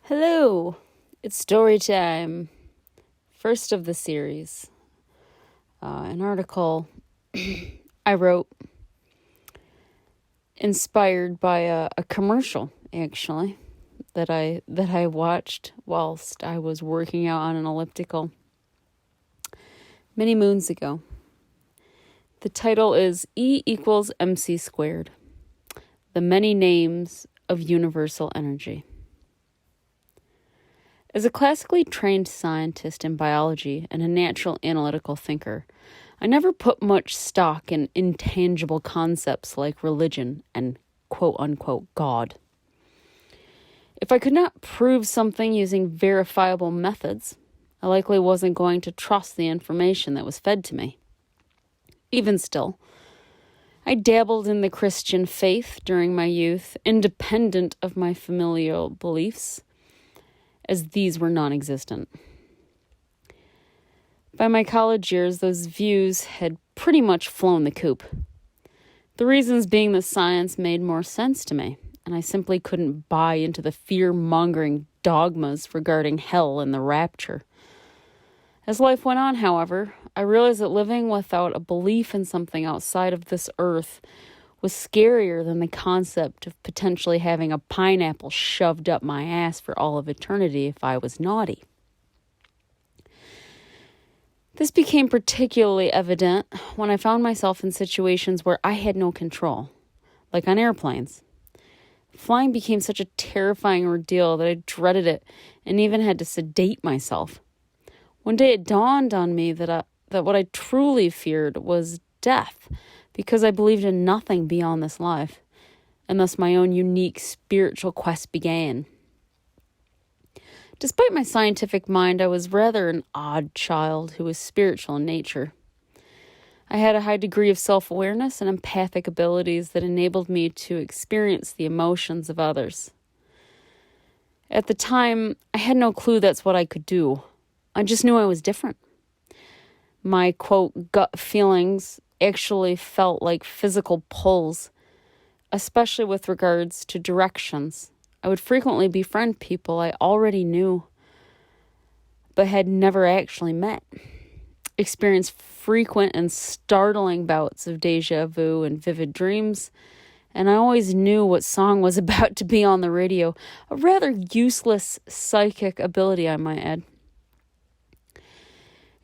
Hello, it's story time. First of the series. An article I wrote inspired by a commercial, actually, that I watched whilst I was working out on an elliptical many moons ago. The title is E equals MC squared, the many names of universal energy. As a classically trained scientist in biology and a natural analytical thinker, I never put much stock in intangible concepts like religion and quote-unquote God. If I could not prove something using verifiable methods, I likely wasn't going to trust the information that was fed to me. Even still, I dabbled in the Christian faith during my youth, independent of my familial beliefs, as these were non-existent. By my college years, those views had pretty much flown the coop. The reasons being that science made more sense to me, and I simply couldn't buy into the fear-mongering dogmas regarding hell and the rapture. As life went on, however, I realized that living without a belief in something outside of this earth was scarier than the concept of potentially having a pineapple shoved up my ass for all of eternity if I was naughty. This became particularly evident when I found myself in situations where I had no control, like on airplanes. Flying became such a terrifying ordeal that I dreaded it and even had to sedate myself. One day it dawned on me that what I truly feared was death, because I believed in nothing beyond this life, and thus my own unique spiritual quest began. Despite my scientific mind, I was rather an odd child who was spiritual in nature. I had a high degree of self-awareness and empathic abilities that enabled me to experience the emotions of others. At the time, I had no clue that's what I could do. I just knew I was different. My, quote, gut feelings actually felt like physical pulls, especially with regards to directions. I would frequently befriend people I already knew, but had never actually met. Experienced frequent and startling bouts of deja vu and vivid dreams, and I always knew what song was about to be on the radio, a rather useless psychic ability, I might add.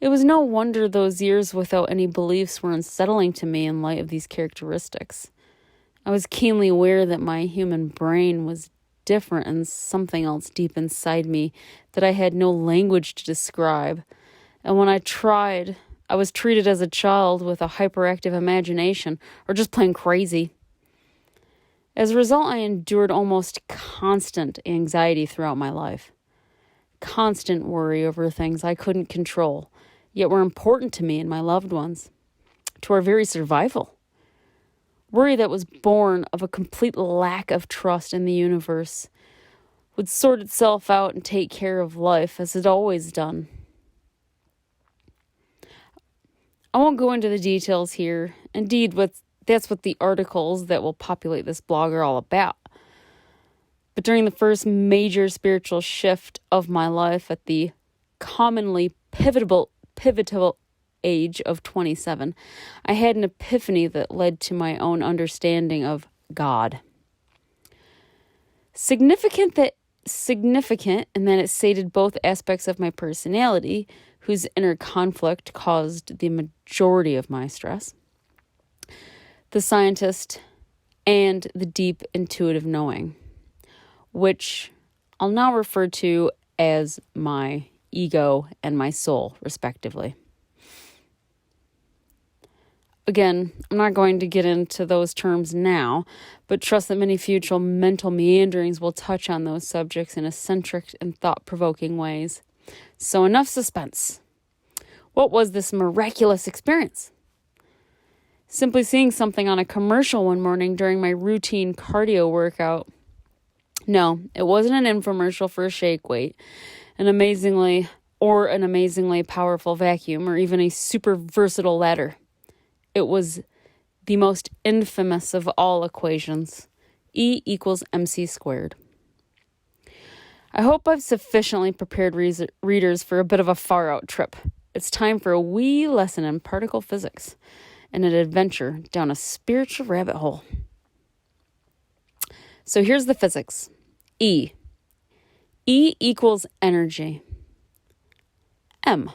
It was no wonder those years without any beliefs were unsettling to me in light of these characteristics. I was keenly aware that my human brain was different and something else deep inside me that I had no language to describe. And when I tried, I was treated as a child with a hyperactive imagination or just plain crazy. As a result, I endured almost constant anxiety throughout my life. Constant worry over things I couldn't control, yet were important to me and my loved ones, to our very survival. Worry that was born of a complete lack of trust in the universe would sort itself out and take care of life as it always done. I won't go into the details here. Indeed, that's what the articles that will populate this blog are all about. But during the first major spiritual shift of my life at the commonly pivotal age of 27, I had an epiphany that led to my own understanding of God. Significant in that it sated both aspects of my personality, whose inner conflict caused the majority of my stress, the scientist, and the deep intuitive knowing, which I'll now refer to as my ego and my soul, respectively. Again, I'm not going to get into those terms now, but trust that many future mental meanderings will touch on those subjects in eccentric and thought-provoking ways. So enough suspense. What was this miraculous experience? Simply seeing something on a commercial one morning during my routine cardio workout. No, it wasn't an infomercial for a shake weight, an amazingly powerful vacuum, or even a super versatile ladder. It was the most infamous of all equations, E equals MC squared. I hope I've sufficiently prepared readers for a bit of a far-out trip. It's time for a wee lesson in particle physics and an adventure down a spiritual rabbit hole. So here's the physics. E. E equals energy. M.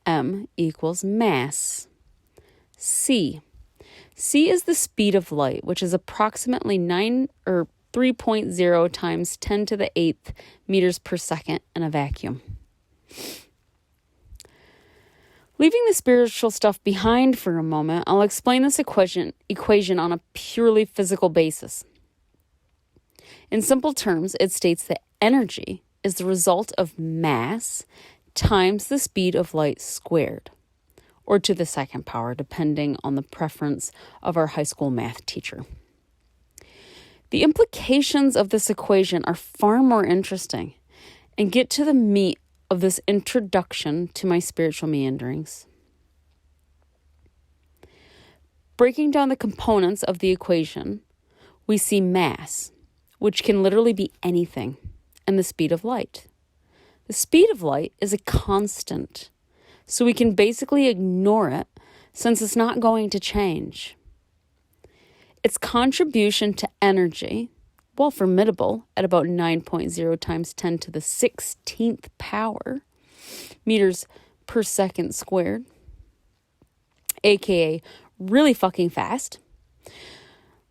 M equals mass. C. C is the speed of light, which is approximately 3.0 times 10 to the 8th meters per second in a vacuum. Leaving the spiritual stuff behind for a moment, I'll explain this equation on a purely physical basis. In simple terms, it states that energy is the result of mass times the speed of light squared, or to the second power, depending on the preference of our high school math teacher. The implications of this equation are far more interesting and get to the meat of this introduction to my spiritual meanderings. Breaking down the components of the equation, we see mass, which can literally be anything, and the speed of light. The speed of light is a constant, so we can basically ignore it since it's not going to change. Its contribution to energy, while formidable at about 9.0 times 10 to the 16th power meters per second squared, aka really fucking fast,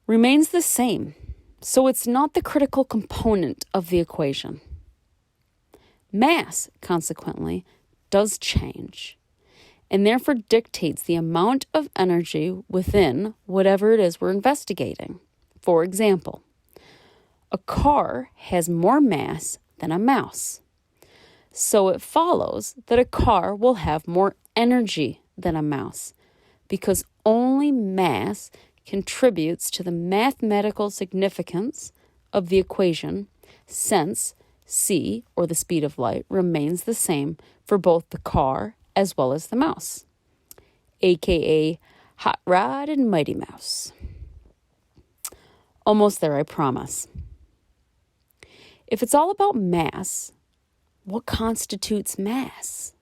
remains the same. So it's not the critical component of the equation. Mass, consequently, does change, and therefore dictates the amount of energy within whatever it is we're investigating. For example, a car has more mass than a mouse, so it follows that a car will have more energy than a mouse, because only mass contributes to the mathematical significance of the equation, since c, or the speed of light, remains the same for both the car as well as the mouse, aka Hot Rod and Mighty Mouse. Almost there, I promise. If it's all about mass, what constitutes mass?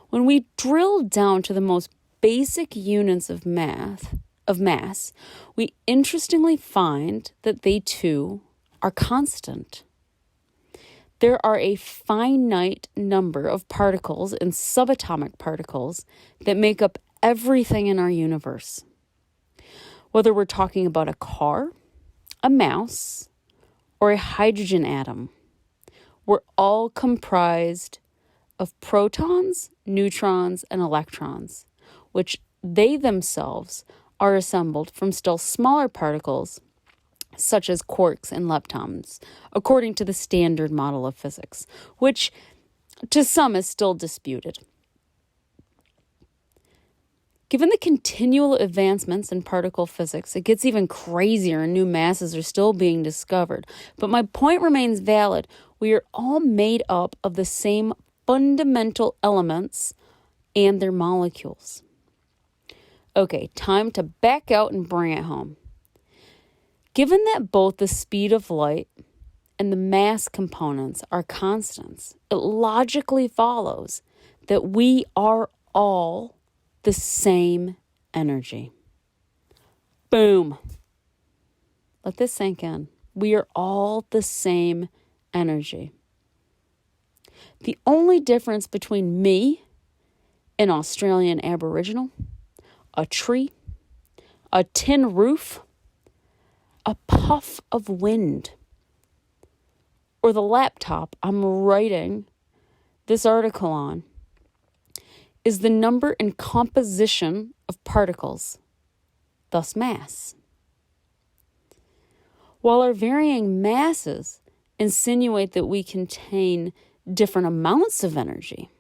When we drill down to the most basic units of mass, we interestingly find that they too are constant. There are a finite number of particles and subatomic particles that make up everything in our universe. Whether we're talking about a car, a mouse, or a hydrogen atom, we're all comprised of protons, neutrons, and electrons, which they themselves are assembled from still smaller particles, such as quarks and leptons, according to the standard model of physics, which to some is still disputed. Given the continual advancements in particle physics, it gets even crazier and new masses are still being discovered. But my point remains valid. We are all made up of the same fundamental elements and their molecules. Okay, time to back out and bring it home. Given that both the speed of light and the mass components are constants, it logically follows that we are all the same energy. Boom. Let this sink in. We are all the same energy. The only difference between me, an Australian Aboriginal, a tree, a tin roof, a puff of wind, or the laptop I'm writing this article on, is the number and composition of particles, thus mass. While our varying masses insinuate that we contain different amounts of energy,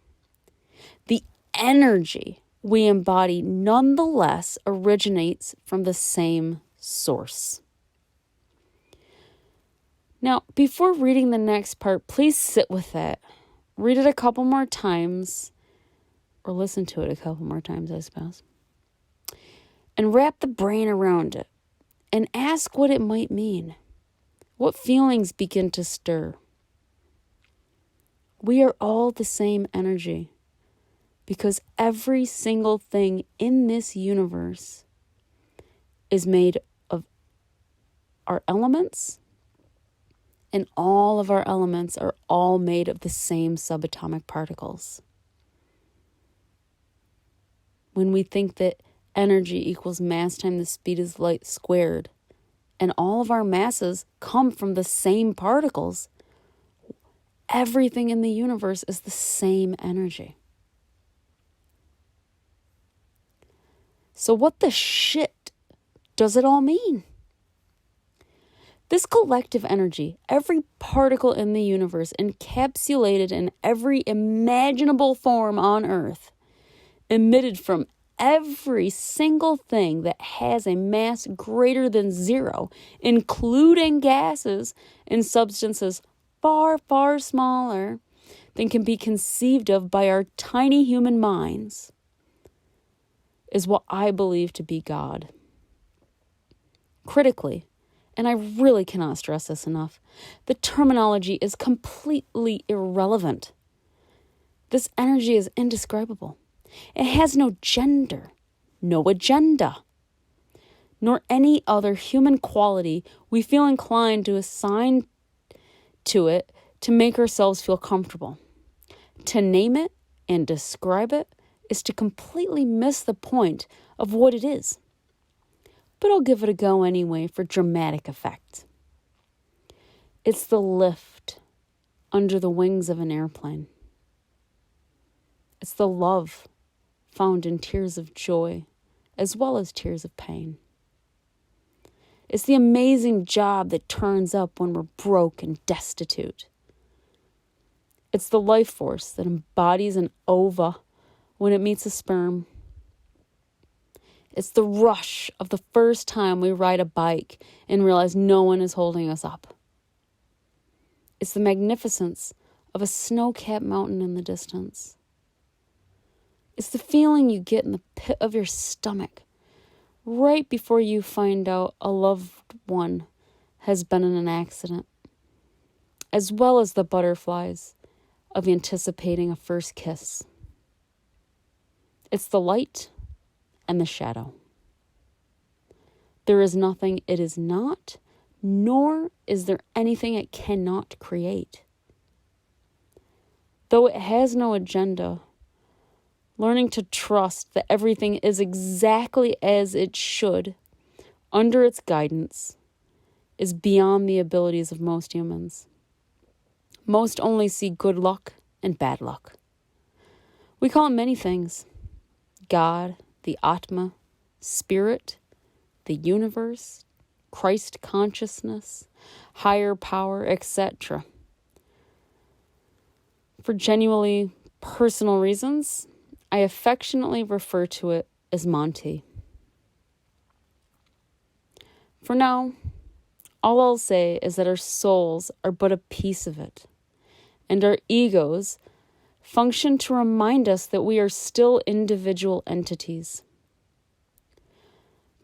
the energy we embody nonetheless originates from the same source. Now, before reading the next part, please sit with it. Read it a couple more times, or listen to it a couple more times, I suppose. And wrap the brain around it, and ask what it might mean. What feelings begin to stir? We are all the same energy because every single thing in this universe is made of our elements, and all of our elements are all made of the same subatomic particles. When we think that energy equals mass times the speed of light squared, and all of our masses come from the same particles, everything in the universe is the same energy. So what the shit does it all mean? This collective energy, every particle in the universe encapsulated in every imaginable form on Earth, emitted from every single thing that has a mass greater than 0, including gases and substances far, far smaller than can be conceived of by our tiny human minds, is what I believe to be God. Critically, and I really cannot stress this enough, the terminology is completely irrelevant. This energy is indescribable. It has no gender, no agenda, nor any other human quality we feel inclined to assign to it to make ourselves feel comfortable. To name it and describe it is to completely miss the point of what it is. But I'll give it a go anyway for dramatic effect. It's the lift under the wings of an airplane. It's the love found in tears of joy as well as tears of pain. It's the amazing job that turns up when we're broke and destitute. It's the life force that embodies an ova when it meets a sperm. It's the rush of the first time we ride a bike and realize no one is holding us up. It's the magnificence of a snow-capped mountain in the distance. It's the feeling you get in the pit of your stomach right before you find out a loved one has been in an accident, as well as the butterflies of anticipating a first kiss. It's the light and the shadow. There is nothing it is not, nor is there anything it cannot create. Though it has no agenda, learning to trust that everything is exactly as it should, under its guidance, is beyond the abilities of most humans. Most only see good luck and bad luck. We call it many things: God, the Atma, Spirit, the universe, Christ consciousness, higher power, etc. For genuinely personal reasons, I affectionately refer to it as Monty. For now, all I'll say is that our souls are but a piece of it, and our egos function to remind us that we are still individual entities.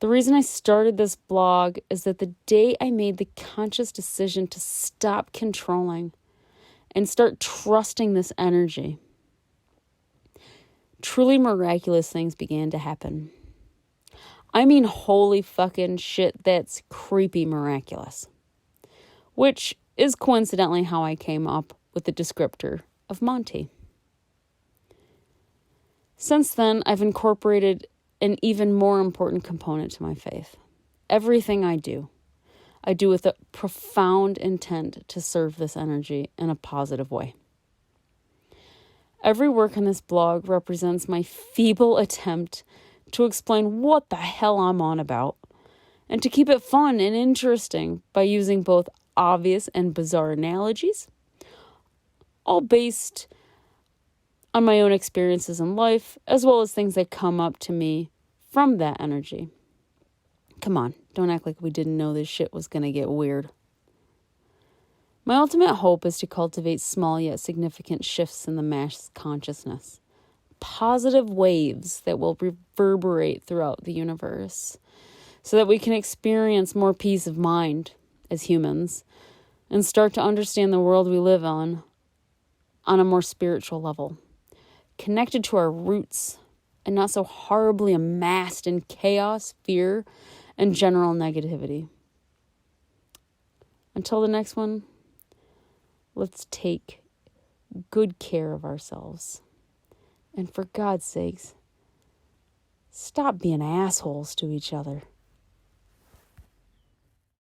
The reason I started this blog is that the day I made the conscious decision to stop controlling and start trusting this energy, truly miraculous things began to happen. I mean, holy fucking shit, that's creepy miraculous. Which is coincidentally how I came up with the descriptor of Monty. Since then, I've incorporated an even more important component to my faith. Everything I do with a profound intent to serve this energy in a positive way. Every work in this blog represents my feeble attempt to explain what the hell I'm on about, and to keep it fun and interesting by using both obvious and bizarre analogies, all based on my own experiences in life, as well as things that come up to me from that energy. Come on, don't act like we didn't know this shit was going to get weird. My ultimate hope is to cultivate small yet significant shifts in the mass consciousness. Positive waves that will reverberate throughout the universe so that we can experience more peace of mind as humans and start to understand the world we live on on a more spiritual level, connected to our roots and not so horribly amassed in chaos, fear, and general negativity. Until the next one, let's take good care of ourselves. And for God's sakes, stop being assholes to each other.